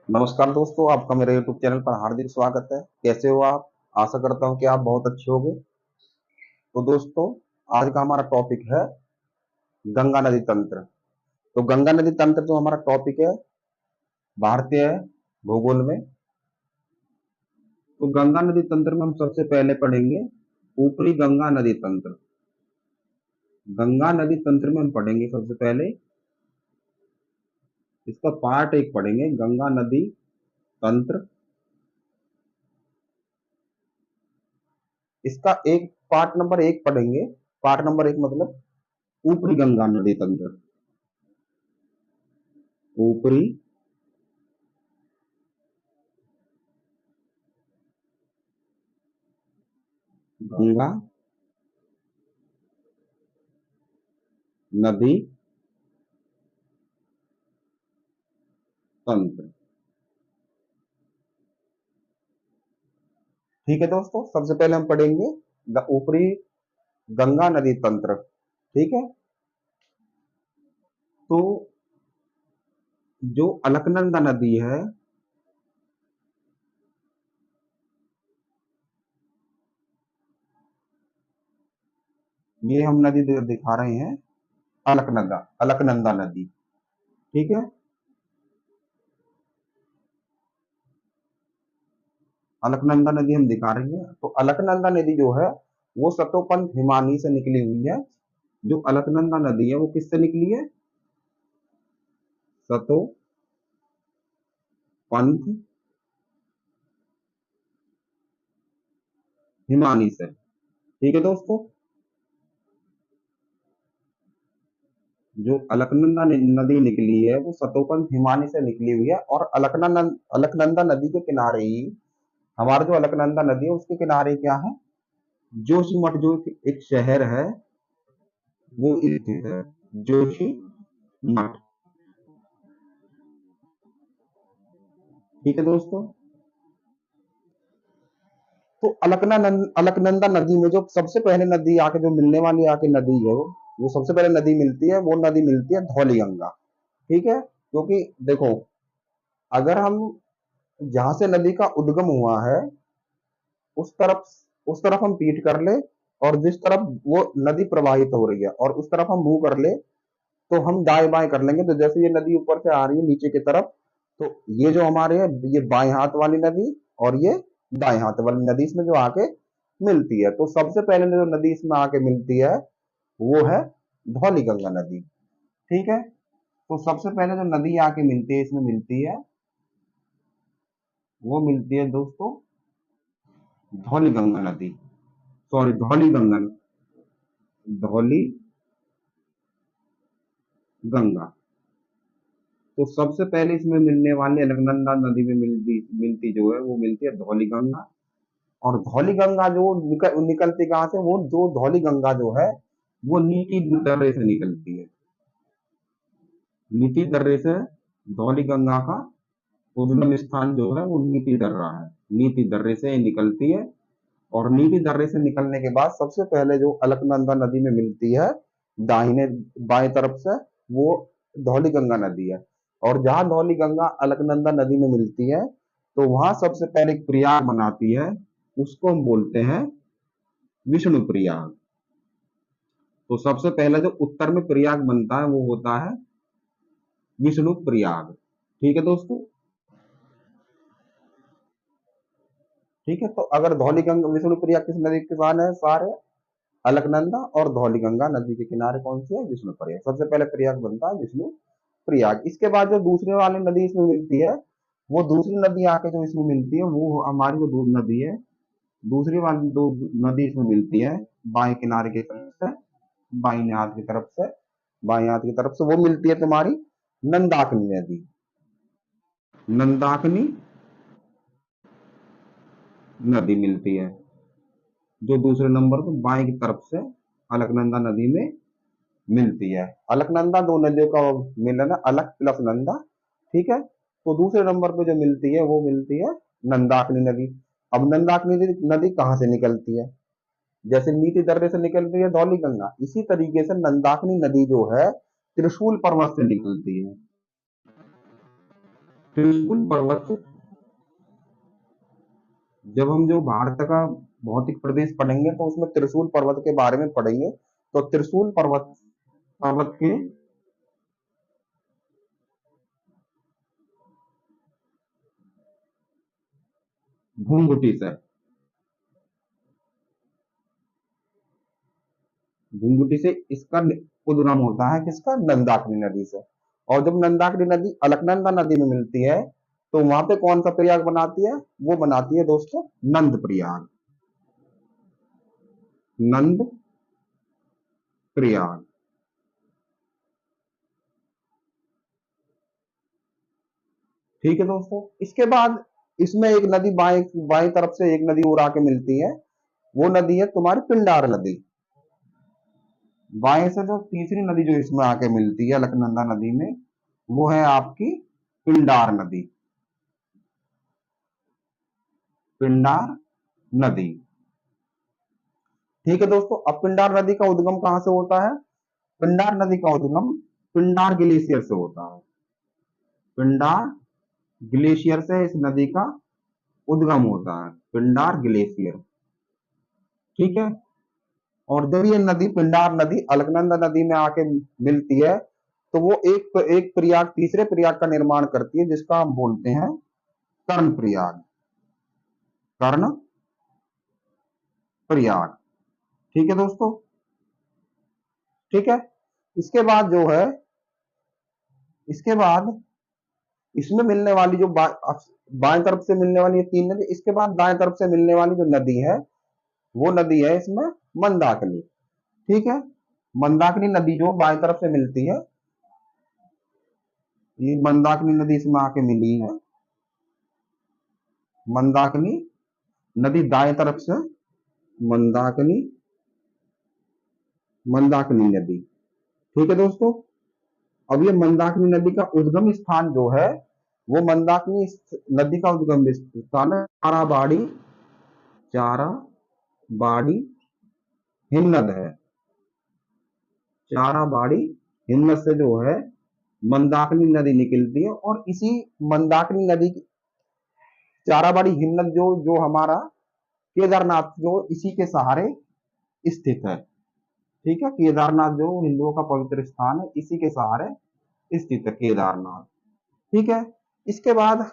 नमस्कार दोस्तों, आपका मेरे YouTube चैनल पर हार्दिक स्वागत है। कैसे हो आप? आशा करता हूँ कि आप बहुत अच्छे होंगे। तो दोस्तों, आज का हमारा टॉपिक है गंगा नदी तंत्र। तो गंगा नदी तंत्र जो हमारा टॉपिक है, भारतीय भूगोल में। तो गंगा नदी तंत्र में हम सबसे पहले पढ़ेंगे ऊपरी गंगा नदी तंत्र। गंगा नदी तंत्र में हम पढ़ेंगे सबसे पहले इसका पार्ट एक पढ़ेंगे, गंगा नदी तंत्र। इसका एक पार्ट नंबर एक पढ़ेंगे। पार्ट नंबर एक मतलब ऊपरी गंगा नदी तंत्र। ऊपरी गंगा नदी तंत्र। ठीक है दोस्तों, सबसे पहले हम पढ़ेंगे ऊपरी गंगा नदी तंत्र। ठीक है। तो जो अलकनंदा नदी है, ये हम नदी दिखा रहे हैं, अलकनंदा अलकनंदा नदी। ठीक है। अलकनंदा नदी हम दिखा रहे हैं। तो अलकनंदा नदी जो है वो सतोपंथ हिमानी से निकली हुई है। जो अलकनंदा नदी है वो किससे निकली है? सतोपंथ हिमानी से। ठीक है दोस्तों। जो अलकनंदा नदी निकली है वो सतोपंथ हिमानी से निकली हुई है, और अलकनंदा नदी के किनारे ही हमारा जो अलकनंदा नदी है उसके किनारे क्या है? जोशीमठ, जो एक शहर है, वो स्थित है। जोशी मठ। ठीक है दोस्तों। तो अलकनंदा नदी में जो सबसे पहले नदी आके जो मिलने वाली आके नदी है, वो सबसे पहले नदी मिलती है, वो नदी मिलती है धौली गंगा। ठीक है। क्योंकि देखो, अगर हम जहां से नदी का उद्गम हुआ है उस तरफ उस तरफ हम पीठ कर ले, और जिस तरफ वो नदी प्रवाहित हो रही है और उस तरफ हम मुंह कर ले, तो हम दाएं बाएं कर लेंगे। तो जैसे ये नदी ऊपर से आ रही है नीचे की तरफ, तो ये जो हमारे है, ये बाएं हाथ वाली नदी और ये दाएं हाथ वाली नदी इसमें जो आके मिलती है। तो सबसे पहले जो नदी इसमें आके मिलती है वो है धौली गंगा नदी। ठीक है। तो सबसे पहले जो नदी आके मिलती है, इसमें मिलती है, वो मिलती है दोस्तों धौली गंगा नदी। सॉरी, धौली गंगा, धौली गंगा। तो सबसे पहले इसमें मिलने वाली अलकनंदा नदी में मिलती मिलती जो है वो मिलती है धौली गंगा। और धौली गंगा जो निकलती कहाँ से? वो जो धौली गंगा जो है वो नीति दर्रे से निकलती है। नीति दर्रे से धौली गंगा का उद्गम स्थान जो है वो नीति दर्रा है। नीति दर्रे से निकलती है, और नीति दर्रे से निकलने के बाद सबसे पहले जो अलकनंदा नदी में मिलती है दाहिने बाएं तरफ से, वो धौली गंगा नदी है। और जहां धौली गंगा अलकनंदा नदी में मिलती है, तो वहां सबसे पहले एक प्रयाग बनाती है, उसको हम बोलते हैं विष्णु प्रयाग। तो सबसे पहले जो उत्तर में प्रयाग बनता है वो होता है विष्णु प्रयाग। ठीक है दोस्तों। ठीक है। तो अगर धौली गंगा विष्णु प्रयाग किस नदी के किनारे है? सारे अलकनंदा और धौली गंगा नदी के किनारे कौन सी है? विष्णु प्रयाग। सबसे पहले प्रयाग बनता है विष्णु प्रयाग। इसके बाद जो दूसरी वाली नदी इसमें मिलती है, वो दूसरी नदी आके जो इसमें मिलती है वो हमारी जो दूध नदी है, दूसरी वाली दो नदी इसमें मिलती है बाएं किनारे की तरफ से, बाईं हाथ की तरफ से, बाएं हाथ की तरफ से वो मिलती है तुम्हारी नंदाकिनी नदी। नंदाकिनी नदी मिलती है, जो दूसरे नंबर पर बाएं की तरफ से अलकनंदा नदी में मिलती है। अलकनंदा दो नदियों का मिलन है, अलक प्लस नंदा। ठीक है। तो दूसरे नंबर पे जो मिलती है वो मिलती है नंदाकिनी नदी। अब नंदाकिनी नदी कहाँ से निकलती है? जैसे नीति दर्रे से निकलती है धौली गंगा, इसी तरीके से नंदाकिनी नदी जो है त्रिशूल पर्वत से निकलती है। त्रिशूल पर्वत, जब हम जो भारत का भौतिक प्रदेश पढ़ेंगे तो उसमें त्रिशूल पर्वत के बारे में पढ़ेंगे। तो त्रिशूल पर्वत पर्वत के भूंगुटी से, भूंगुटी से इसका उद्गम होता है, किसका? नंदाकिनी नदी से। और जब नंदाकिनी नदी अलकनंदा नदी में मिलती है तो वहां पे कौन सा प्रयाग बनाती है? वो बनाती है दोस्तों नंद प्रयाग, नंद प्रयाग। ठीक है दोस्तों, इसके बाद इसमें एक नदी बाएं बाएं तरफ से एक नदी और आके मिलती है, वो नदी है तुम्हारी पिंडार नदी। बाएं से जो तीसरी नदी जो इसमें आके मिलती है अलकनंदा नदी में, वो है आपकी पिंडार नदी, पिंडार नदी। ठीक है दोस्तों, अब पिंडार नदी का उद्गम कहां से होता है? पिंडार नदी का उद्गम पिंडार ग्लेशियर से होता है, पिंडार ग्लेशियर से इस नदी का उद्गम होता है, पिंडार ग्लेशियर। ठीक है, और जब ये नदी पिंडार नदी अलकनंदा नदी में आके मिलती है तो वो एक प्रयाग, तीसरे प्रयाग का निर्माण करती है, जिसका हम बोलते हैं कर्ण प्रयाग, कर्ण प्रयाग। ठीक है दोस्तों, ठीक है। इसके बाद जो है, इसके बाद इसमें मिलने वाली जो बाएं तरफ से मिलने वाली ये तीन नदी, इसके बाद दाएं तरफ से मिलने वाली जो नदी है वो नदी है इसमें मंदाकिनी। ठीक है, मंदाकिनी नदी जो बाएं तरफ से मिलती है, ये मंदाकिनी नदी इसमें आके मिली है, मंदाकिनी नदी दाएं तरफ से, मंदाकिनी, मंदाकिनी नदी। ठीक है दोस्तों, अब ये मंदाकिनी नदी का उद्गम स्थान जो है, वो मंदाकिनी नदी का उद्गम स्थान है चाराबाड़ी, चाराबाड़ी हिमनद है, चाराबाड़ी हिमनद से जो है मंदाकिनी नदी निकलती है। और इसी मंदाकिनी नदी की चाराबाड़ी हिमनद जो जो हमारा केदारनाथ जो इसी के सहारे स्थित है। ठीक है, केदारनाथ जो हिंदुओं का पवित्र स्थान है, इसी के सहारे स्थित है केदारनाथ। ठीक है, इसके बाद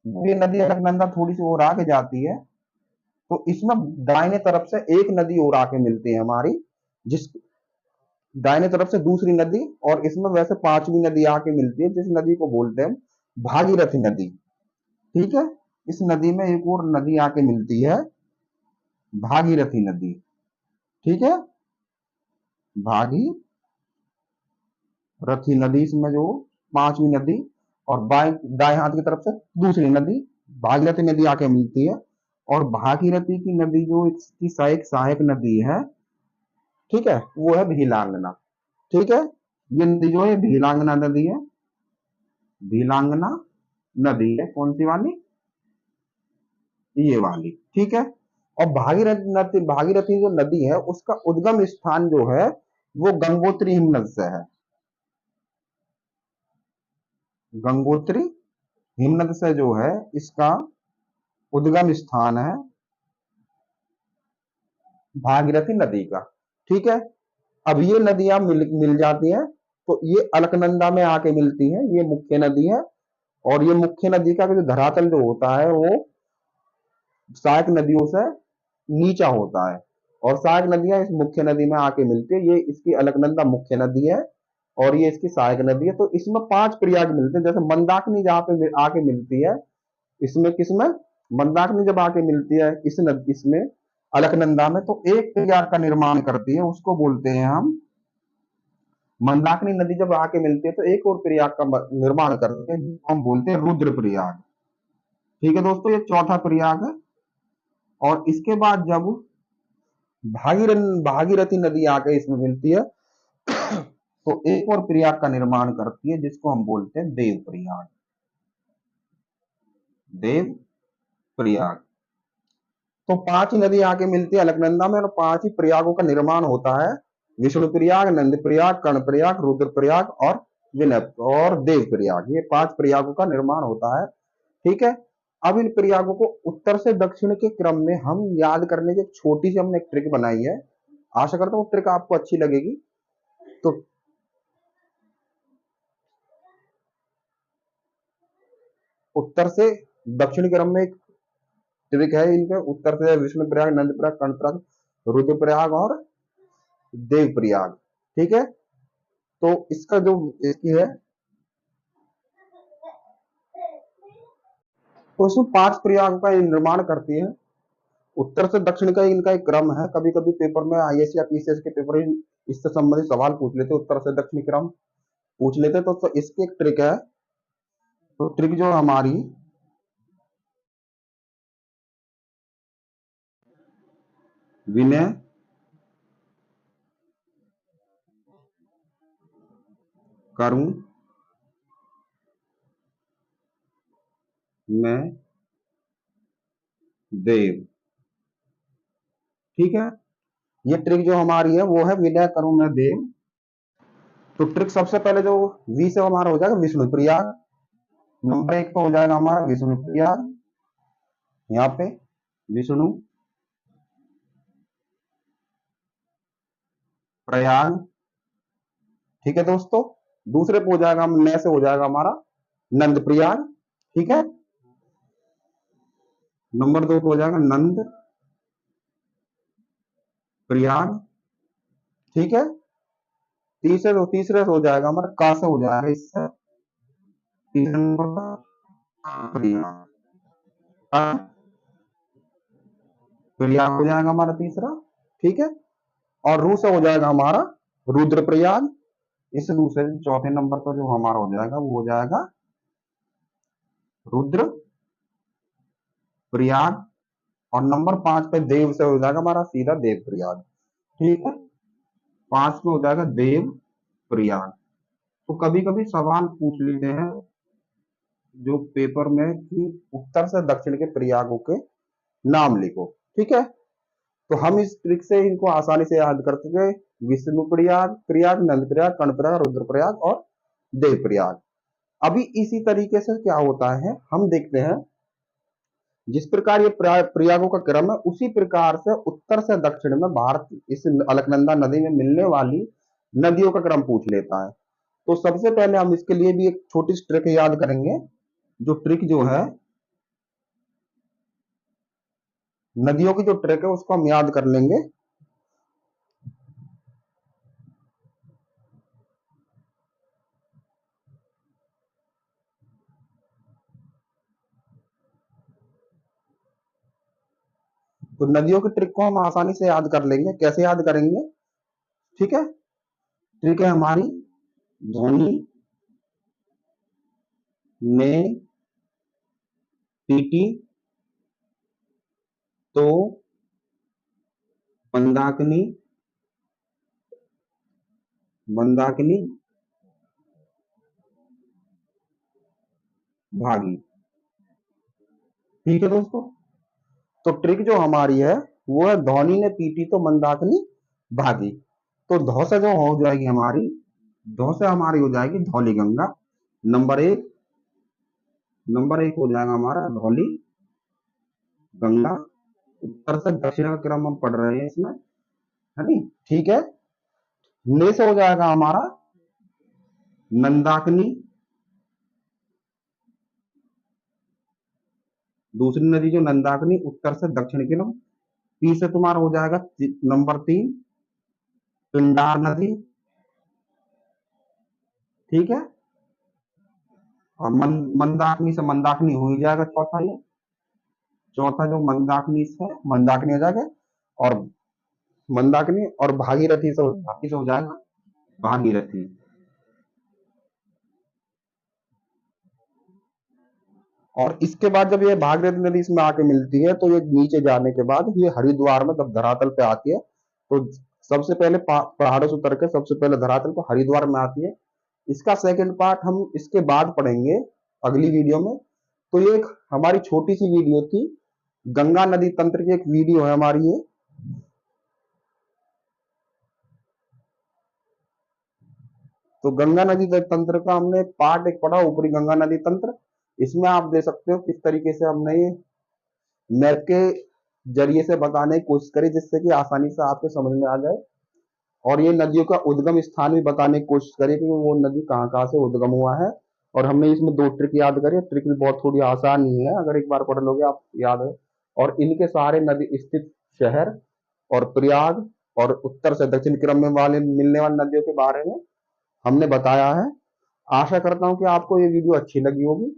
ये नदी अलकनंदा थोड़ी सी और आगे जाती है तो इसमें दाहिने तरफ से एक नदी और आके मिलती है हमारी, जिस दाहिने तरफ से दूसरी नदी, और इसमें वैसे पांचवी नदी आके मिलती है, जिस नदी को बोलते हैं भागीरथी नदी। ठीक है, इस नदी में एक और नदी आके मिलती है भागीरथी नदी। ठीक है, भागीरथी नदी इसमें जो पांचवी नदी, और दाएं हाथ की तरफ से दूसरी नदी भागीरथी नदी आके मिलती है। और भागीरथी की नदी जो इसकी सहायक नदी है, ठीक है, वो है भीलांगना। ठीक है, ये नदी जो है भीलांगना नदी है, भीलांगना नदी है, कौन सी वाली? ये वाली। ठीक है, और भागीरथी जो नदी है उसका उद्गम स्थान जो है वो गंगोत्री हिमनद से है, गंगोत्री हिमनद से जो है इसका उद्गम स्थान है भागीरथी नदी का। ठीक है, अब ये नदियां मिल जाती हैं तो ये अलकनंदा में आके मिलती हैं, ये मुख्य नदी है। और ये मुख्य नदी का जो धरातल जो होता है वो सहायक नदियों से नीचा होता है, और सहायक नदियां इस मुख्य नदी में आके मिलती है। ये इसकी अलकनंदा मुख्य नदी है और ये इसकी सहायक नदी है। तो इसमें पांच प्रयाग मिलते हैं, जैसे मंदाकिनी जहां पे आके मिलती है, इसमें किसमें? मंदाकिनी जब आके मिलती है इस नदी, इसमें अलकनंदा में, तो एक प्रयाग का निर्माण करती है, उसको बोलते हैं हम, मंदाकिनी नदी जब आके मिलती है तो एक और प्रयाग का निर्माण करते हैं, जिसको हम बोलते हैं रुद्र प्रयाग। ठीक है दोस्तों, ये चौथा प्रयाग है। और इसके बाद जब भागीरथी नदी आके इसमें मिलती है तो एक और प्रयाग का निर्माण करती है, जिसको हम बोलते हैं देव प्रयाग, देव प्रयाग। तो पांच ही नदी आके मिलती है अलकनंदा में और पांच ही प्रयागों का निर्माण होता है, विष्णु प्रयाग, नंद प्रयाग, कर्ण प्रयाग, रुद्र प्रयाग और विनय और देवप्रयाग, ये 5 प्रयागों का निर्माण होता है। ठीक है। अब इन प्रयागों को उत्तर से दक्षिण के क्रम में हम याद करने की एक छोटी सी हमने एक ट्रिक बनाई है। आशा करता हूँ ट्रिक आपको अच्छी लगेगी। तो उत्तर से दक्षिण क्रम में एक ट्रिक है इनका। उत्तर से विष्णु प्रयाग, नंद प्रयाग, कर्ण प्रयाग, रुद्र प्रयाग और देव प्रयाग। ठीक है। तो इसका जो इसकी है, तो इसमें 5 प्रयागों का निर्माण करती है। उत्तर से दक्षिण का इनका एक क्रम है। कभी कभी पेपर में आईएएस या पीसीएस के पेपर इससे संबंधित सवाल पूछ लेते, उत्तर से दक्षिण क्रम पूछ लेते। तो इसकी एक ट्रिक है। तो ट्रिक जो हमारी विनय, करूं, मैं, देव। ठीक है। ये ट्रिक जो हमारी है वो है विनय, करूं, मैं, देव। तो ट्रिक सबसे पहले जो वी से हमारा हो जाएगा विष्णु प्रयाग। नंबर 1 तो हो जाएगा हमारा विष्णु प्रयाग। यहाँ पे विष्णु प्रयाग। ठीक है दोस्तों। दूसरे पे हो जाएगा न से हो जाएगा हमारा नंद प्रयाग। ठीक है। नंबर 2 पे हो जाएगा नंद प्रयाग। ठीक है। तीसरे से हो जाएगा हमारा का से हो जाएगा इससे तीसरे नंबर का प्रयाग। प्रयाग हो जाएगा हमारा तीसरा। ठीक है। और रू से हो जाएगा हमारा रुद्र प्रयाग। इस रू से चौथे नंबर पर जो हमारा हो जाएगा वो हो जाएगा रुद्र प्रयाग। और नंबर 5 पे देव से हो जाएगा हमारा सीधा देव प्रयाग। ठीक है। 5 में हो जाएगा देव प्रयाग। तो कभी कभी सवाल पूछ लेते हैं जो पेपर में कि उत्तर से दक्षिण के प्रयागों के नाम लिखो। ठीक है। तो हम इस ट्रिक से इनको आसानी से याद कर सके। विष्णु प्रयाग, प्रयाग, नंद प्रयाग, कर्ण प्रयाग, रुद्र प्रयाग और देव प्रयाग। अभी इसी तरीके से क्या होता है हम देखते हैं। जिस प्रकार ये प्रयागों का क्रम है उसी प्रकार से उत्तर से दक्षिण में भारत इस अलकनंदा नदी में मिलने वाली नदियों का क्रम पूछ लेता है। तो सबसे पहले हम इसके लिए भी एक छोटी सी ट्रिक याद करेंगे। जो ट्रिक जो है नदियों की जो ट्रिक है उसको हम याद कर लेंगे। तो नदियों की ट्रिक को हम आसानी से याद कर लेंगे। कैसे याद करेंगे? ठीक है। ट्रिक है हमारी धोनी ने पीटी तो मंदाकिनी मंदाकिनी भागी। ठीक है दोस्तों। तो ट्रिक जो हमारी है वो है धोनी ने पीटी तो मंदाकिनी भागी। तो धौ से जो हो जाएगी हमारी, धौ से हमारी हो जाएगी धौली गंगा। नंबर 1, नंबर 1 हो जाएगा हमारा धौली गंगा। उत्तर से दक्षिण का क्रम हम पढ़ रहे हैं इसमें, है नी। ठीक है। ने से हो जाएगा हमारा नंदाकिनी। दूसरी नदी जो नंदाकिनी उत्तर से दक्षिण की क्रम। पी से तुम्हारा हो जाएगा नंबर 3 पिंडार नदी। ठीक है। और मंदाकिनी से मंदाकिनी हो ही जाएगा चौथा। ये चौथा जो मंदाकिनी से मंदाकिनी हो जाएगा। और मंदाकिनी और भागीरथी से हो जाएगा भागीरथी। और इसके बाद जब ये भागीरथी नदी इसमें आके मिलती है तो ये नीचे जाने के बाद ये हरिद्वार में जब धरातल पे आती है तो सबसे पहले पहाड़ों से उतर के सबसे पहले धरातल पे हरिद्वार में आती है। इसका सेकंड पार्ट हम इसके बाद पढ़ेंगे अगली वीडियो में। तो ये एक हमारी छोटी सी वीडियो थी, गंगा नदी तंत्र की एक वीडियो है हमारी ये। तो गंगा नदी तंत्र का हमने पार्ट एक पढ़ा, ऊपरी गंगा नदी तंत्र। इसमें आप दे सकते हो किस तरीके से हमने ये मैप के जरिए से बताने की कोशिश करी, जिससे कि आसानी से आपके समझ में आ जाए। और ये नदियों का उद्गम स्थान भी बताने की कोशिश करी कि वो नदी कहाँ कहाँ से उद्गम हुआ है। और हमने इसमें 2 ट्रिक याद करी, ट्रिक भी बहुत थोड़ी आसान ही है, अगर एक बार पढ़ लोगे आप याद है। और इनके सहारे नदी स्थित शहर और प्रयाग और उत्तर से दक्षिण क्रम में वाले मिलने वाली नदियों के बारे में हमने बताया है। आशा करता हूँ कि आपको ये वीडियो अच्छी लगी होगी।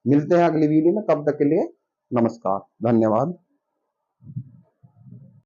मिलते हैं अगली वीडियो में, तब तक के लिए नमस्कार, धन्यवाद।